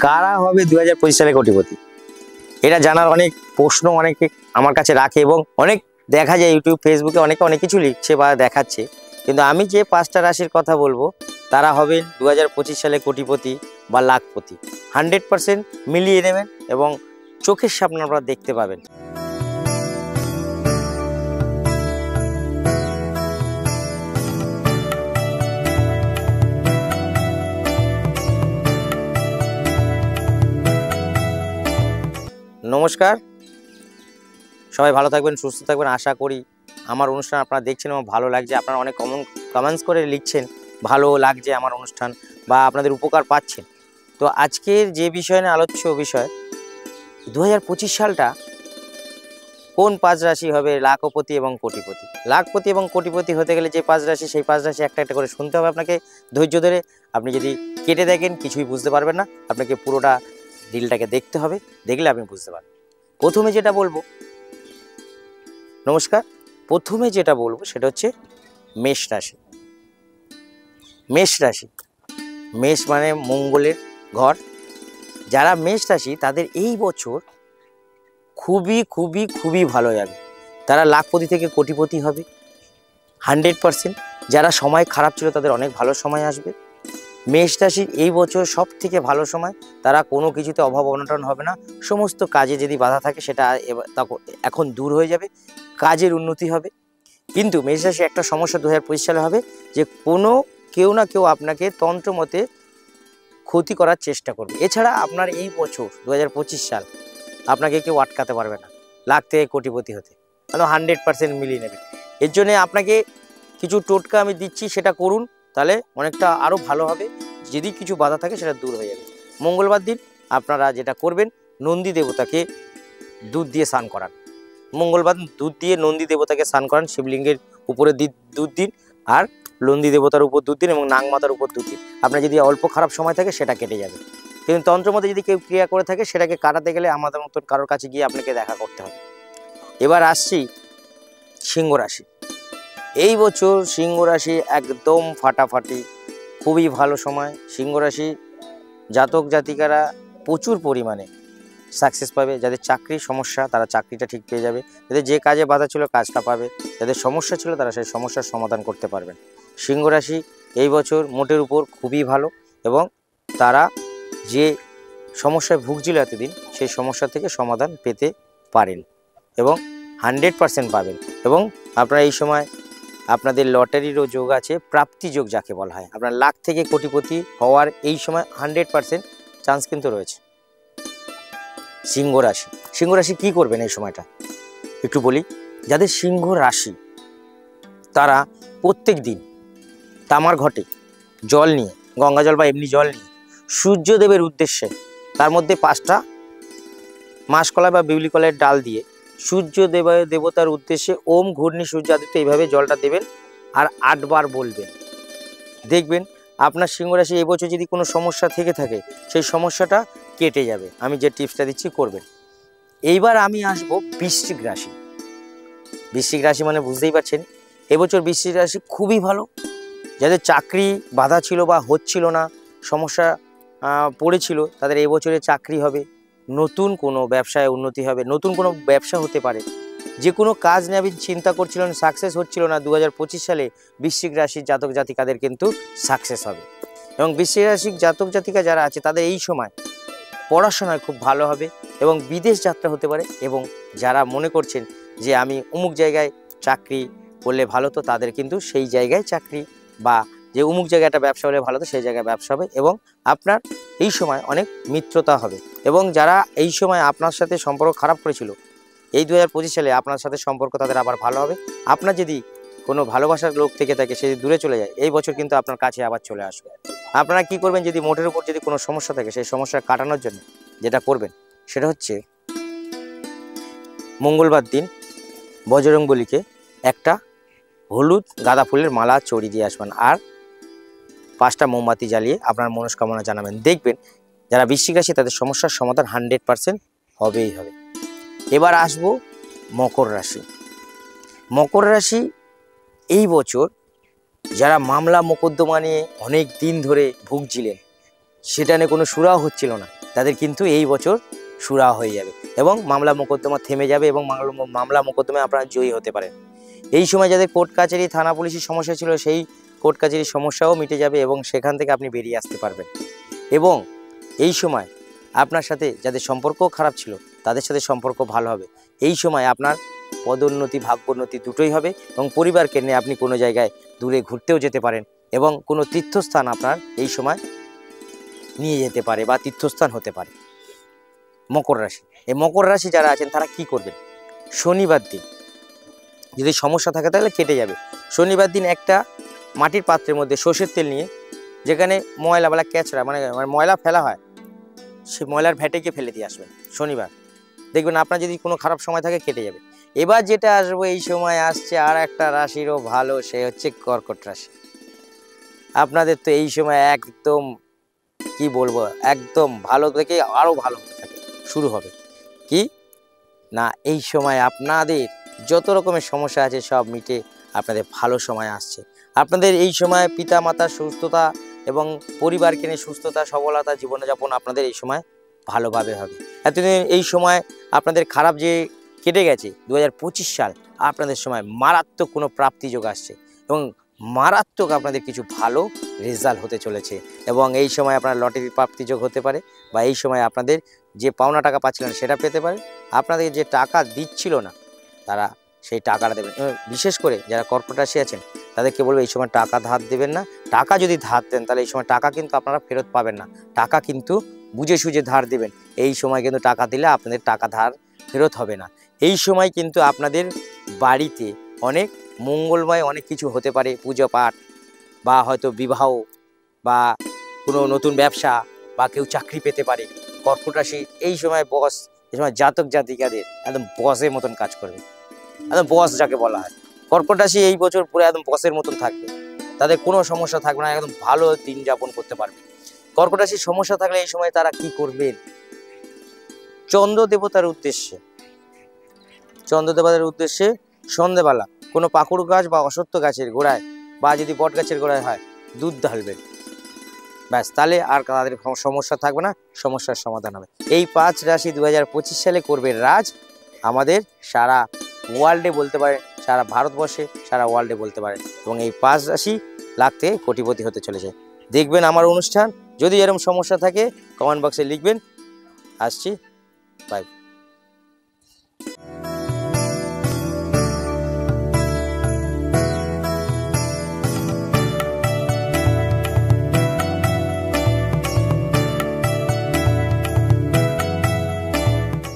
কারা হবে 2025 সালে কোটিপতি? এটা জানার অনেক প্রশ্ন অনেকে আমার কাছে রাখে এবং অনেক দেখা যায় ইউটিউব ফেসবুকে অনেকে অনেক কিছু লিখছে বা দেখাচ্ছে, কিন্তু আমি যে 5টা রাশির কথা বলবো তারা হবেন 2025 সালে কোটিপতি বা লাখপতি। 100% মিলিয়ে নেবেন এবং চোখের সামনে আপনারা দেখতে পাবেন। নমস্কার, সবাই ভালো থাকবেন, সুস্থ থাকবেন। আশা করি আমার অনুষ্ঠান আপনারা দেখছেন এবং ভালো লাগছে। আপনারা অনেক কমেন্টস করে লিখছেন ভালো লাগছে আমার অনুষ্ঠান বা আপনাদের উপকার পাচ্ছেন। তো আজকের যে বিষয় নিয়ে আলোচ্য বিষয়, 2025 সালটা কোন 5 রাশি হবে লাখপতি এবং কোটিপতি। লাখপতি এবং কোটিপতি হতে গেলে যে 5 রাশি, সেই 5 রাশি একটা একটা করে শুনতে হবে আপনাকে ধৈর্য ধরে। আপনি যদি কেটে দেখেন কিছুই বুঝতে পারবেন না, আপনাকে পুরোটা রিলটাকে দেখতে হবে, দেখলে আপনি বুঝতে পারবেন। প্রথমে যেটা বলবো, নমস্কার, প্রথমে যেটা বলবো সেটা হচ্ছে মেষ রাশি। মেষ রাশি, মেষ মানে মঙ্গলের ঘর। যারা মেষ রাশি তাদের এই বছর খুবই খুবই খুবই ভালো যাবে। তারা লাখপতি থেকে কোটিপতি হবে 100%। যারা সময় খারাপ ছিল তাদের অনেক ভালো সময় আসবে। মেষ রাশির এই বছর সব থেকে ভালো সময়। তারা কোনো কিছুতে অভাব অনটন হবে না। সমস্ত কাজে যদি বাধা থাকে সেটা এখন দূর হয়ে যাবে, কাজের উন্নতি হবে। কিন্তু মেষ রাশি একটা সমস্যা 2025 সালে হবে যে কেউ না কেউ আপনাকে তন্ত্রমতে ক্ষতি করার চেষ্টা করবে। এছাড়া আপনার এই বছর 2025 সাল আপনাকে কেউ আটকাতে পারবে না লাখ থেকে কোটিপতি হতে। 100% মিলিয়ে নেবেন। এর জন্যে আপনাকে কিছু টোটকা আমি দিচ্ছি, সেটা করুন, তাহলে অনেকটা আরও ভালো হবে। যদি কিছু বাধা থাকে সেটা দূর হয়ে যাবে। মঙ্গলবার দিন আপনারা যেটা করবেন, নন্দী দেবতাকে দুধ দিয়ে স্নান করান। মঙ্গলবার দুধ দিয়ে নন্দী দেবতাকে স্নান করান। শিবলিঙ্গের উপরে দুধ দিন, আর নন্দী দেবতার উপর দুধ দিন এবং নাগমাতার উপর দুধ দিন। আপনার যদি অল্প খারাপ সময় থাকে সেটা কেটে যাবে। কিন্তু তন্ত্রমতে যদি কেউ ক্রিয়া করে থাকে সেটাকে কাটাতে গেলে আমাদের মতন কারোর কাছে গিয়ে আপনাকে দেখা করতে হবে। এবার আসছি সিংহ রাশি। এই বছর সিংহ রাশি একদম ফাটাফাটি, খুবই ভালো সময়। সিংহ রাশি জাতক জাতিকারা প্রচুর পরিমাণে সাকসেস পাবে। যাদের চাকরির সমস্যা তারা চাকরিটা ঠিক পেয়ে যাবে। যাদের যে কাজে বাধা ছিল কাজটা পাবে। যাদের সমস্যা ছিল তারা সেই সমস্যার সমাধান করতে পারবেন। সিংহ রাশি এই বছর মোটের উপর খুবই ভালো এবং তারা যে সমস্যায় ভুগছিল এতদিন সেই সমস্যা থেকে সমাধান পেতে পারেন এবং 100% পাবেন। এবং আপনারা এই সময় আপনাদের লটারিরও যোগ আছে, প্রাপ্তি যোগ যাকে বলা হয়। আপনার লাখ থেকে কোটিপতি হওয়ার এই সময় 100% চান্স কিন্তু রয়েছে। সিংহ রাশি, সিংহ রাশি কী করবেন এই সময়টা একটু বলি। যাদের সিংহ রাশি তারা প্রত্যেক দিন তামার ঘটে জল নিয়ে, গঙ্গা জল বা এমনি জল নিয়ে সূর্যদেবের উদ্দেশ্যে, তার মধ্যে 5টা মাসকলাই বা বিউলি কলাইয়ের ডাল দিয়ে দেবতার উদ্দেশ্যে ওম ঘূর্ণি সূর্যাদিত্য এইভাবে জলটা দেবেন আর 8 বার বলবেন। দেখবেন আপনার সিংহ রাশি এবছর যদি কোনো সমস্যা থেকে থাকে সেই সমস্যাটা কেটে যাবে। আমি যে টিপসটা দিচ্ছি করবেন। এইবার আমি আসব বৃশ্চিক রাশি। বৃশ্চিক রাশি মানে বুঝতেই পারছেন এবছর বৃশ্চিক রাশি খুবই ভালো। যাদের চাকরি বাধা ছিল বা হচ্ছিল না, সমস্যা পড়েছিল, তাদের এবছরে চাকরি হবে, নতুন কোনো ব্যবসায় উন্নতি হবে, নতুন কোনো ব্যবসা হতে পারে। যে কোনো কাজ নিয়ে আপনি চিন্তা করছিলেন, সাকসেস হচ্ছিল না, 2025 সালে বৃশ্চিক রাশির জাতক জাতিকাদের কিন্তু সাকসেস হবে। এবং বৃশ্চিক রাশির জাতক জাতিকা যারা আছে তাদের এই সময় পড়াশোনায় খুব ভালো হবে এবং বিদেশ যাত্রা হতে পারে। এবং যারা মনে করছেন যে আমি অমুক জায়গায় চাকরি করলে ভালো, তো তাদের কিন্তু সেই জায়গায় চাকরি, বা যে অমুক জায়গায় একটা ব্যবসা হলে ভালো, তো সেই জায়গায় ব্যবসা হবে। এবং আপনার এই সময় অনেক মিত্রতা হবে। এবং যারা এই সময় আপনার সাথে সম্পর্ক খারাপ করেছিল, এই 2025 সালে আপনার সাথে সম্পর্ক তাদের আবার ভালো হবে। আপনার যদি কোনো ভালোবাসার লোক থেকে থাকে সে যদি দূরে চলে যায়, এই বছর কিন্তু আপনার কাছে আবার চলে আসবে। আপনারা কি করবেন, যদি মোটের উপর যদি কোনো সমস্যা থাকে সেই সমস্যা কাটানোর জন্য যেটা করবেন সেটা হচ্ছে মঙ্গলবার দিন বজরংবলীকে একটা হলুদ গাঁদা ফুলের মালা চড়িয়ে দিয়ে আসবেন আর 5টা মোমবাতি জ্বালিয়ে আপনার মনস্কামনা জানাবেন। দেখবেন যারা বৃশ্চিক রাশি তাদের সমস্যার সমাধান 100% হবেই হবে। এবার আসবো মকর রাশি। মকর রাশি এই বছর যারা মামলা মোকদ্দমা নিয়ে অনেক দিন ধরে ভুগছিলেন, সেটা নিয়ে কোনো সুরাও হচ্ছিল না, তাদের কিন্তু এই বছর সুরাহা হয়ে যাবে এবং মামলা মোকদ্দমা থেমে যাবে এবং মামলা মোকদ্দমায় আপনারা জয়ী হতে পারেন। এই সময় যাদের কোর্ট কাছারি থানা পুলিশের সমস্যা ছিল সেই কোর্ট কাছারির সমস্যাও মিটে যাবে এবং সেখান থেকে আপনি বেরিয়ে আসতে পারবেন। এবং এই সময় আপনার সাথে যাদের সম্পর্ক খারাপ ছিল তাদের সাথে সম্পর্ক ভালো হবে। এই সময় আপনার পদোন্নতি ভাগ্যোন্নতি দুটোই হবে এবং পরিবারকে নিয়ে আপনি কোনো জায়গায় দূরে ঘুরতেও যেতে পারেন এবং কোনো তীর্থস্থান আপনার এই সময় নিয়ে যেতে পারে বা তীর্থস্থান হতে পারে। মকর রাশি, এই মকর রাশি যারা আছেন তারা কি করবেন? শনিবার দিন যদি সমস্যা থাকে তাহলে কেটে যাবে। শনিবার দিন একটা মাটির পাত্রের মধ্যে সর্ষের তেল নিয়ে, যেখানে ময়লা বা ক্যাচড়া মানে ময়লা ফেলা হয় সেই ময়লার ভ্যাটেকে ফেলে দিয়ে আসবেন শনিবার। দেখবেন আপনার যদি কোনো খারাপ সময় থাকে কেটে যাবে। এবার যেটা আসবো, এই সময় আসছে আর একটা রাশিরও ভালো, সে হচ্ছে কর্কট রাশি। আপনাদের তো এই সময় একদম কি বলবো, একদম ভালো থেকে আরও ভালো হতে থাকে শুরু হবে। কি না, এই সময় আপনাদের যত রকমের সমস্যা আছে সব মিটে আপনাদের ভালো সময় আসছে। আপনাদের এই সময় পিতা মাতার সুস্থতা এবং পরিবারকে নিয়ে সুস্থতা সবলতা জীবনযাপন আপনাদের এই সময় ভালোভাবে হবে। এতদিন এই সময় আপনাদের খারাপ যে কেটে গেছে 2025 সাল, আপনাদের সময় মারাত্মক কোনো প্রাপ্তিযোগ আসছে এবং মারাত্মক আপনাদের কিছু ভালো রেজাল্ট হতে চলেছে। এবং এই সময় আপনার লটারির প্রাপ্তিযোগ হতে পারে বা এই সময় আপনাদের যে পাওনা টাকা পাচ্ছিলেন সেটা পেতে পারে। আপনাদের যে টাকা দিচ্ছিল না তারা সেই টাকাটা দেবেন। বিশেষ করে যারা কর্কট রাশি আছেন তাদেরকে বলবো এই সময় টাকা ধার দেবেন না। টাকা যদি ধার দেন তাহলে এই সময় টাকা কিন্তু আপনারা ফেরত পাবেন না। টাকা কিন্তু বুঝে সুঝে ধার দেবেন। এই সময় কিন্তু টাকা দিলে আপনাদের টাকা ধার ফেরত হবে না। এই সময় কিন্তু আপনাদের বাড়িতে অনেক মঙ্গলময় অনেক কিছু হতে পারে, পুজো পাঠ বা হয়তো বিবাহ বা কোনো নতুন ব্যবসা বা কেউ চাকরি পেতে পারে। কর্কট রাশি এই সময় বস, এই সময় জাতক জাতিকাদের একদম বসের মতন কাজ করবে, একদম বস যাকে বলা হয়। কর্কট রাশি এই বছর পুরো একদম বসের মতন থাকবে, তাদের কোনো সমস্যা থাকবে না, একদম ভালো দিন যাপন করতে পারবে। কর্কট রাশির সমস্যা থাকলে এই সময় তারা কি করবেন? চন্দ্র দেবতার উদ্দেশ্যে সন্ধেবেলা কোনো পাকুড় গাছ বা অশ্বত্থ গাছের গোড়ায় বা যদি বট গাছের গোড়ায় হয় দুধ ঢালবেন, ব্যাস, তাহলে আর তাদের সমস্যা থাকবে না, সমস্যার সমাধান হবে। এই 5 রাশি 2025 সালে করবে রাজ। আমাদের সারা ওয়ার্ল্ডে বলতে পারে, সারা ভারতবর্ষে সারা ওয়ার্ল্ডে বলতে পারে এবং এই 5 রাশি লাখ থেকে কোটিপতি হতে চলেছে। দেখবেন আমার অনুষ্ঠান। যদি এরকম সমস্যা থাকে কমেন্ট বক্সে লিখবেন। আসছি, বাই।